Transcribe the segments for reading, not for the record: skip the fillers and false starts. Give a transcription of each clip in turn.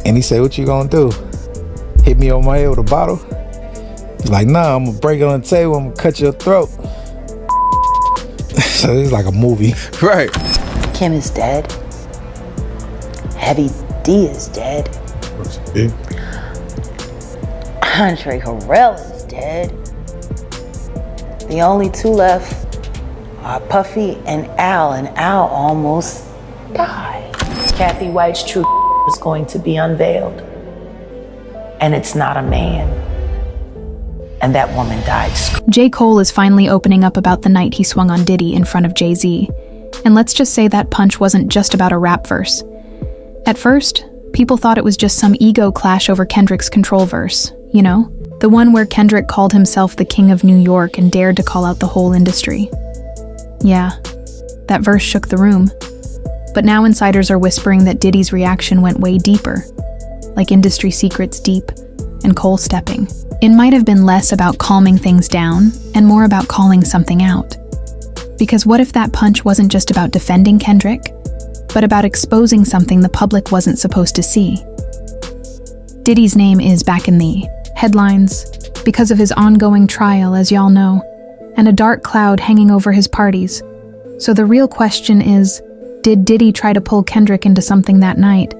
And he said, what you gonna do? Hit me on my head with a bottle? He's like, nah, I'm gonna break it on the table, I'm gonna cut your throat. So it's like a movie. Right. Kim is dead. Heavy D is dead. Andre Harrell is dead. The only two left are Puffy and Al almost died. Kathy White's true is going to be unveiled. And it's not a man. And that woman died. J. Cole is finally opening up about the night he swung on Diddy in front of Jay-Z. And let's just say that punch wasn't just about a rap verse. At first, people thought it was just some ego clash over Kendrick's Control verse, you know? The one where Kendrick called himself the King of New York and dared to call out the whole industry. Yeah, that verse shook the room. But now insiders are whispering that Diddy's reaction went way deeper, like industry secrets deep and Cole stepping. It might have been less about calming things down and more about calling something out. Because what if that punch wasn't just about defending Kendrick, but about exposing something the public wasn't supposed to see? Diddy's name is back in the headlines because of his ongoing trial, as y'all know, and a dark cloud hanging over his parties. So the real question is, did Diddy try to pull Kendrick into something that night?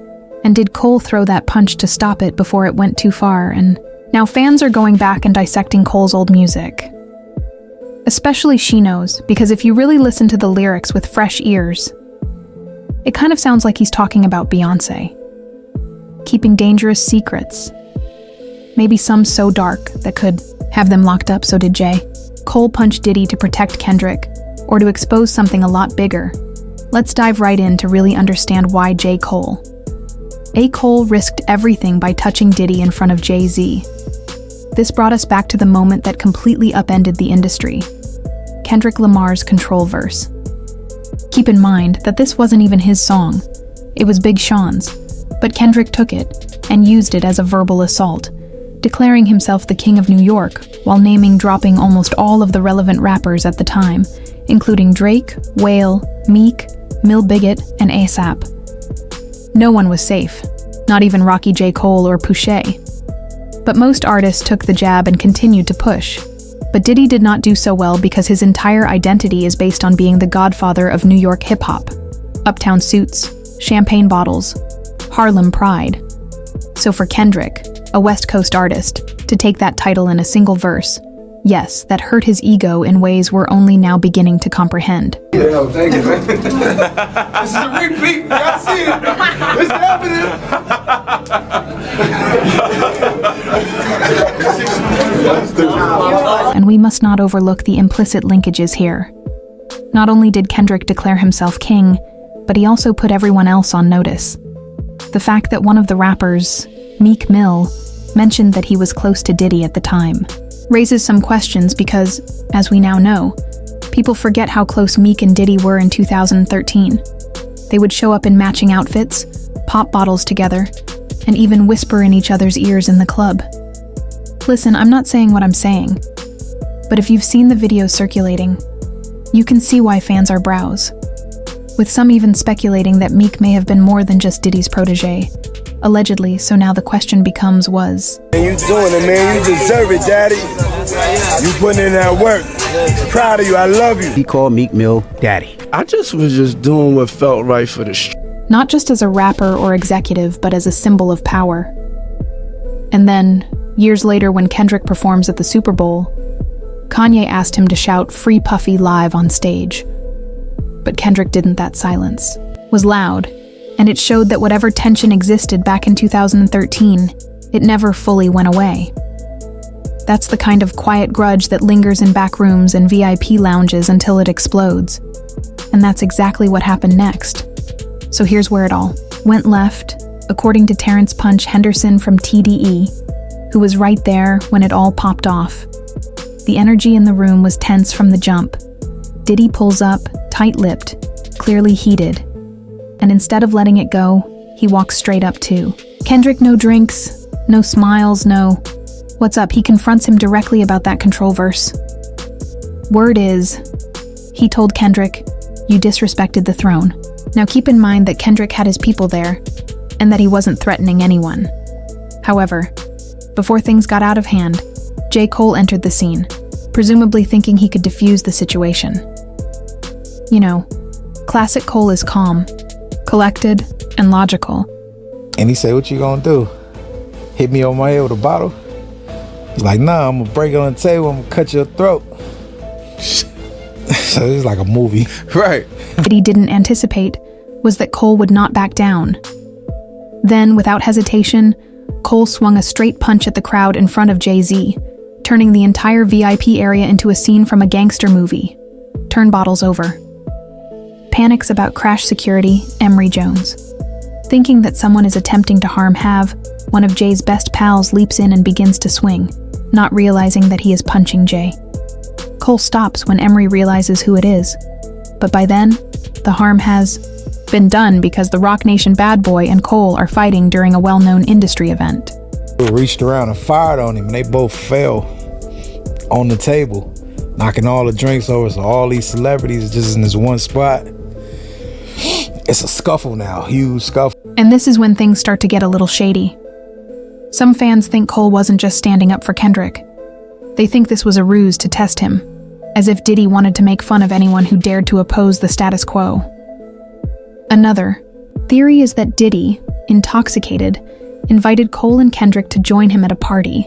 And did Cole throw that punch to stop it before it went too far? And now fans are going back and dissecting Cole's old music. Especially She Knows, because if you really listen to the lyrics with fresh ears, it kind of sounds like he's talking about Beyoncé. Keeping dangerous secrets. Maybe some so dark that could have them locked up, so did Jay. Cole punched Diddy to protect Kendrick, or to expose something a lot bigger. Let's dive right in to really understand why J. Cole. A. Cole risked everything by touching Diddy in front of Jay-Z. This brought us back to the moment that completely upended the industry. Kendrick Lamar's Control verse. Keep in mind that this wasn't even his song. It was Big Sean's. But Kendrick took it and used it as a verbal assault, declaring himself the King of New York while dropping almost all of the relevant rappers at the time, including Drake, Whale, Meek, Mill Bigot, and ASAP. No one was safe, not even Rocky J. Cole or Pusha. But most artists took the jab and continued to push. But Diddy did not do so well because his entire identity is based on being the godfather of New York hip-hop. Uptown suits, champagne bottles, Harlem pride. So for Kendrick, a West Coast artist, to take that title in a single verse, yes, that hurt his ego in ways we're only now beginning to comprehend. Yo, thank you, man. This is a repeat. Y'all see it. It's happening. And we must not overlook the implicit linkages here. Not only did Kendrick declare himself king, but he also put everyone else on notice. The fact that one of the rappers, Meek Mill, mentioned that he was close to Diddy at the time raises some questions because, as we now know, people forget how close Meek and Diddy were in 2013. They would show up in matching outfits, pop bottles together, and even whisper in each other's ears in the club. Listen, I'm not saying what I'm saying, but if you've seen the videos circulating, you can see why fans are browse, with some even speculating that Meek may have been more than just Diddy's protege. Allegedly, so now the question becomes was... You doing it, man. You deserve it, Daddy. You putting in that work. Proud of you. I love you. He called Meek Mill Daddy. I just was doing what felt right for the street. Not just as a rapper or executive, but as a symbol of power. And then, years later when Kendrick performs at the Super Bowl, Kanye asked him to shout "Free Puffy" live on stage. But Kendrick didn't. That silence was loud, and it showed that whatever tension existed back in 2013, it never fully went away. That's the kind of quiet grudge that lingers in back rooms and VIP lounges until it explodes. And that's exactly what happened next. So here's where it all went left, according to Terrence "Punch" Henderson from TDE, who was right there when it all popped off. The energy in the room was tense from the jump. Diddy pulls up, tight-lipped, clearly heated. And instead of letting it go, he walks straight up to Kendrick. No drinks, no smiles, no "What's up?" He confronts him directly about that Control verse. Word is, he told Kendrick, You disrespected the throne. Now keep in mind that Kendrick had his people there, and that he wasn't threatening anyone. However, before things got out of hand, J. Cole entered the scene, presumably thinking he could defuse the situation. You know, classic Cole is calm, collected, and logical. And he said, what you gonna do? Hit me on my head with a bottle? He's like, nah, I'm gonna break it on the table, I'm gonna cut your throat. So it's like a movie. Right. What he didn't anticipate was that Cole would not back down. Then, without hesitation, Cole swung a straight punch at the crowd in front of Jay-Z, turning the entire VIP area into a scene from a gangster movie. Turn bottles over. Panics about crash security, Emory Jones. Thinking that someone is attempting to harm Hav, one of Jay's best pals leaps in and begins to swing, not realizing that he is punching Jay. Cole stops when Emory realizes who it is, but by then, the harm has been done because the Rock Nation bad boy and Cole are fighting during a well-known industry event. They reached around and fired on him, and they both fell on the table, knocking all the drinks over. So all these celebrities just in this one spot. It's a scuffle now, huge scuffle. And this is when things start to get a little shady. Some fans think Cole wasn't just standing up for Kendrick. They think this was a ruse to test him, as if Diddy wanted to make fun of anyone who dared to oppose the status quo. Another theory is that Diddy, intoxicated, invited Cole and Kendrick to join him at a party.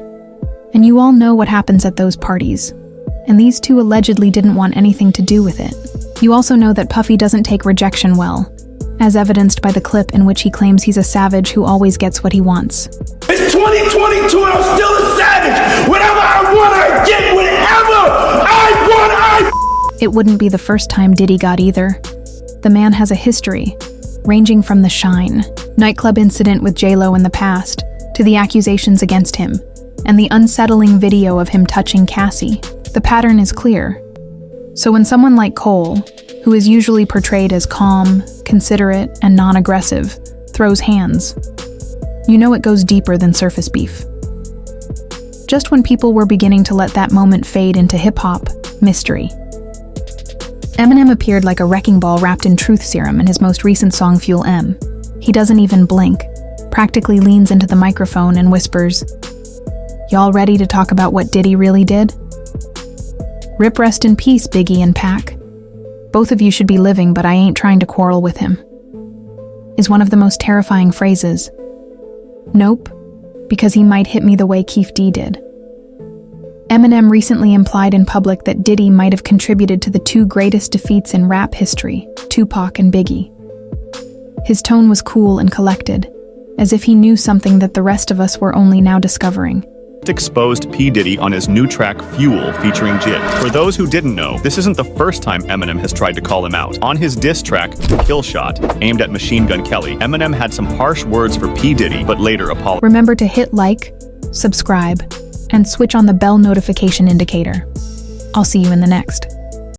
And you all know what happens at those parties. And these two allegedly didn't want anything to do with it. You also know that Puffy doesn't take rejection well, as evidenced by the clip in which he claims he's a savage who always gets what he wants. It's 2022 and I'm still a savage. Whatever I want, I get. Whatever I want, It wouldn't be the first time Diddy got either. The man has a history, ranging from the Shine nightclub incident with J-Lo in the past, to the accusations against him, and the unsettling video of him touching Cassie. The pattern is clear. So when someone like Cole, who is usually portrayed as calm, considerate, and non-aggressive, throws hands, you know it goes deeper than surface beef. Just when people were beginning to let that moment fade into hip-hop, mystery, Eminem appeared like a wrecking ball wrapped in truth serum in his most recent song Fuel M. He doesn't even blink, practically leans into the microphone and whispers, "Y'all ready to talk about what Diddy really did? Rip rest in peace, Biggie and Pac. Both of you should be living, but I ain't trying to quarrel with him," is one of the most terrifying phrases. Nope, because he might hit me the way Keef D did. Eminem recently implied in public that Diddy might have contributed to the two greatest defeats in rap history, Tupac and Biggie. His tone was cool and collected, as if he knew something that the rest of us were only now discovering. Exposed P. Diddy on his new track Fuel featuring Jid. For those who didn't know, this isn't the first time Eminem has tried to call him out. On his diss track, Kill Shot, aimed at Machine Gun Kelly, Eminem had some harsh words for P. Diddy, but later apologized. Remember to hit like, subscribe, and switch on the bell notification indicator. I'll see you in the next.